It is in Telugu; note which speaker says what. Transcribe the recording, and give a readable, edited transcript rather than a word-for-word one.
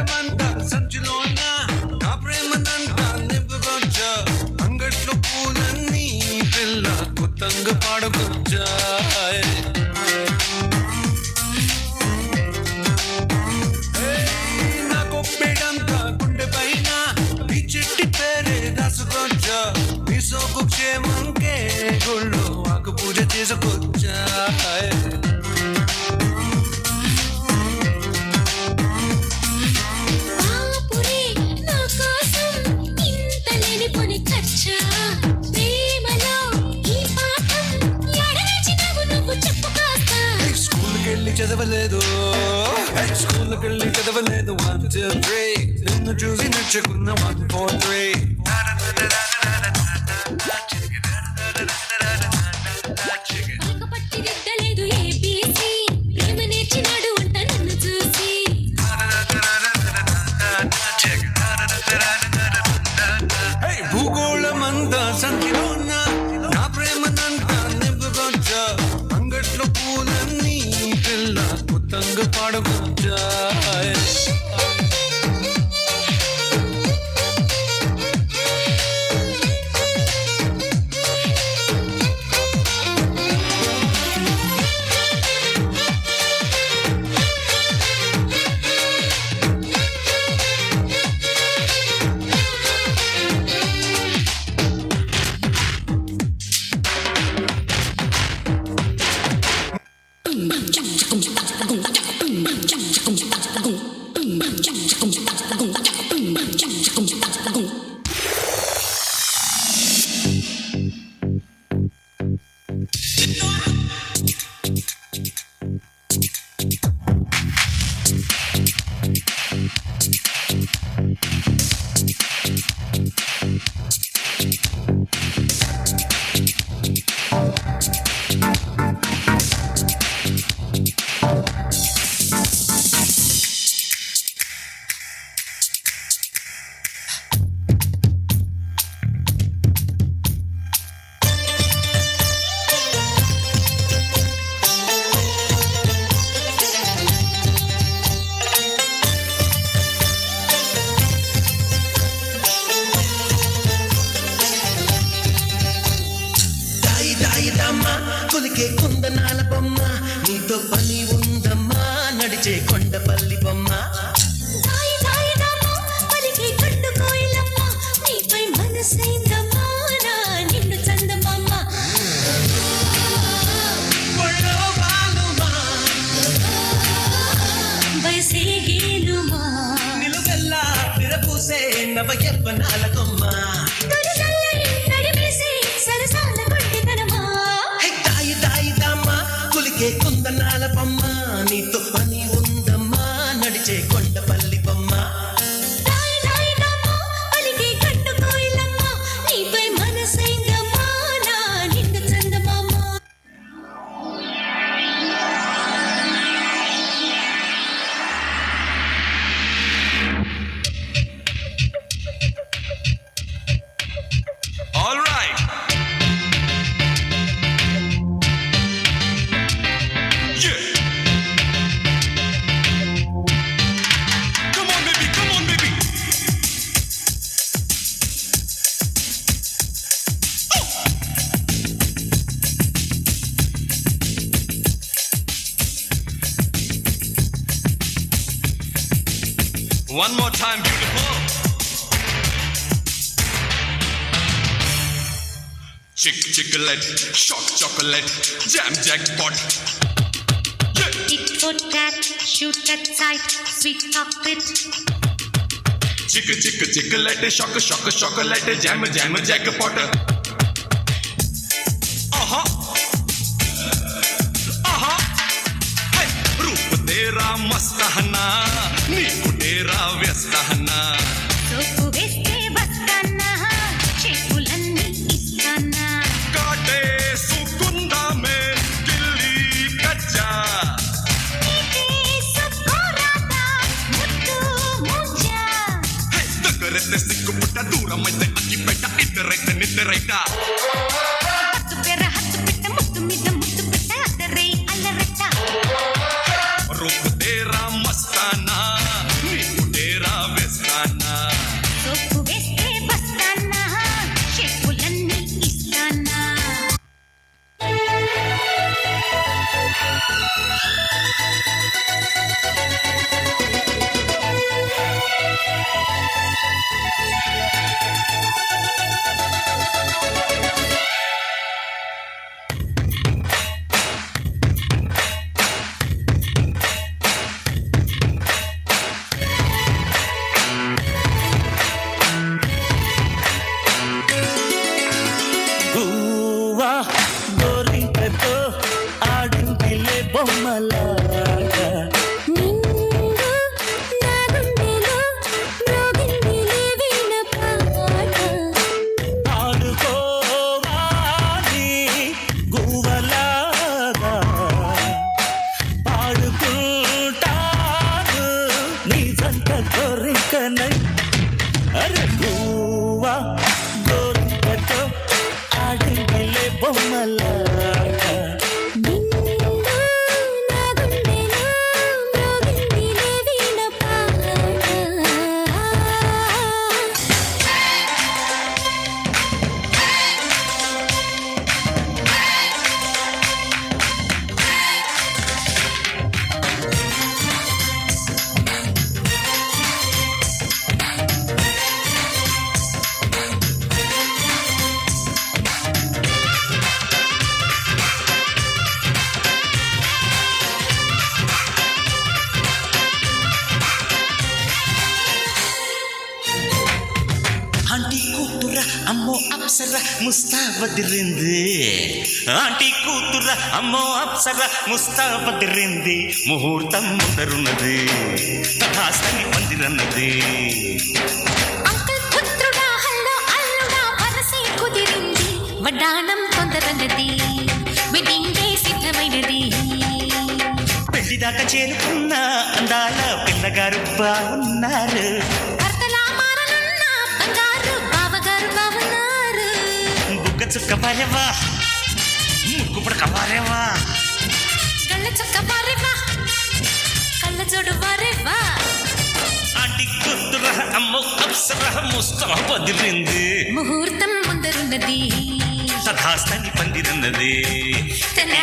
Speaker 1: భూగోళమంతా సంచిలోన నా ప్రేమనంతా నింపుకొచ్చా అంగట్లో పూలన్నీ పిల్ల కొత్తంగా పాడుకొచ్చా నా కొప్పెడంతా గుండె పైన నీ చెట్టి పేరే రాసుకొచ్చా నీ సోపు క్షేమంకే గుళ్ళు ఆకు పూజ చేసుకొచ్చా చదవలేదు స్కూల్కెళ్ళి చదవలేదు 1 2 3 నిన్ను చూసి నచ్చుకున్న 1 4 3 భూగోళమంతా సంఖ్యలోన నా ప్రేమనంతా నింపుకొచ్చా అంగట్లో పూలన్నీ పిల్ల కొత్తంగా పాడుకొచ్చా కొలికే కుందనాల బొమ్మ నీతో పని ఉందమ్మా నడిచే కొండపల్లి బొమ్మ నిన్ను చందమామ నిలుగల్లా విరపూసే నవ యవ్వనాల కొమ్మ కొలికే కుందనాల బొమ్మ నీతో పని ఉందమ్మా నడిచే కొండపల్లి బొమ్మ One more time, beautiful. Chocolate, shock chocolate, jam jackpot.
Speaker 2: Yeah. Tit for tat, shoot at sight, sweet chocolate.
Speaker 1: Chocolate, shock chocolate, jam jackpot. Hey, रूप तेरा मस्त है ना, नींबू तेरा व्यस्त है ना.
Speaker 2: सोपु वेस्ते बस्ताना, चेपुलन्नी इस्ताना.
Speaker 1: काटे सुकुंदा में गिल्ली कच्चा.
Speaker 2: नीके सुकोरादा, मुट्टू मुंजा.
Speaker 1: Hey, दगरते सिक्कु पुट्टा दूरा मध्य अक्की बेटा इतरेटा.
Speaker 2: हत्तु पेरा हत्तु पिट्टा मुट्टु मिद्दा मुट्टु पिट्टा अतरे अलरट्टा.
Speaker 1: रूप तेरा मस्ताना, नींबू तेरा బొమ్మలాగా
Speaker 2: నిండు నా గుండెలో మ్రోగిందిలే వీణ పాట
Speaker 1: ఆడుకోవాలి గువ్వలాగా పాడుకుంటాను నీ జంట కోరికనై అరే గువ్వా గోరికతో ఆడిందిలే బొమ్మలాగా
Speaker 2: నిండు నా గుండెలో మ్రోగిందిలే వీణ పాట
Speaker 1: ఆంటీ కూతుర అమ్మో అప్సర ముస్తాబదిరింది ఆంటీ కూతుర అమ్మో అప్సర ముస్తాబదిరింది ముహూర్తం ముందరున్నది తథాస్తని పందిరన్నది
Speaker 2: అంకుల్ పుత్రుడా హల్లో అల్లుడా వరసే కుదిరింది వడ్డాణం తొందరన్నది వెడ్డింగ్ డే సిద్ధమైనది
Speaker 1: పెళ్లిదాకా చేరుకున్న అందాల పిల్లగారు బాగున్నారు
Speaker 2: భర్తలా మారనున్న బంగారు బావగారు బావున్నారు
Speaker 1: బుగ్గ చుక్క పారేవా ముక్కు పుడక పారేవా
Speaker 2: కళ్ళ చొక్క వారేవా కళ్ళ జోడు వారేవా
Speaker 1: ఆంటీ కూతుర అమ్మో అప్సర ముస్తాబదిరింది
Speaker 2: ముహూర్తం ముందరున్నది
Speaker 1: తథాస్తని పందిరన్నది
Speaker 2: తన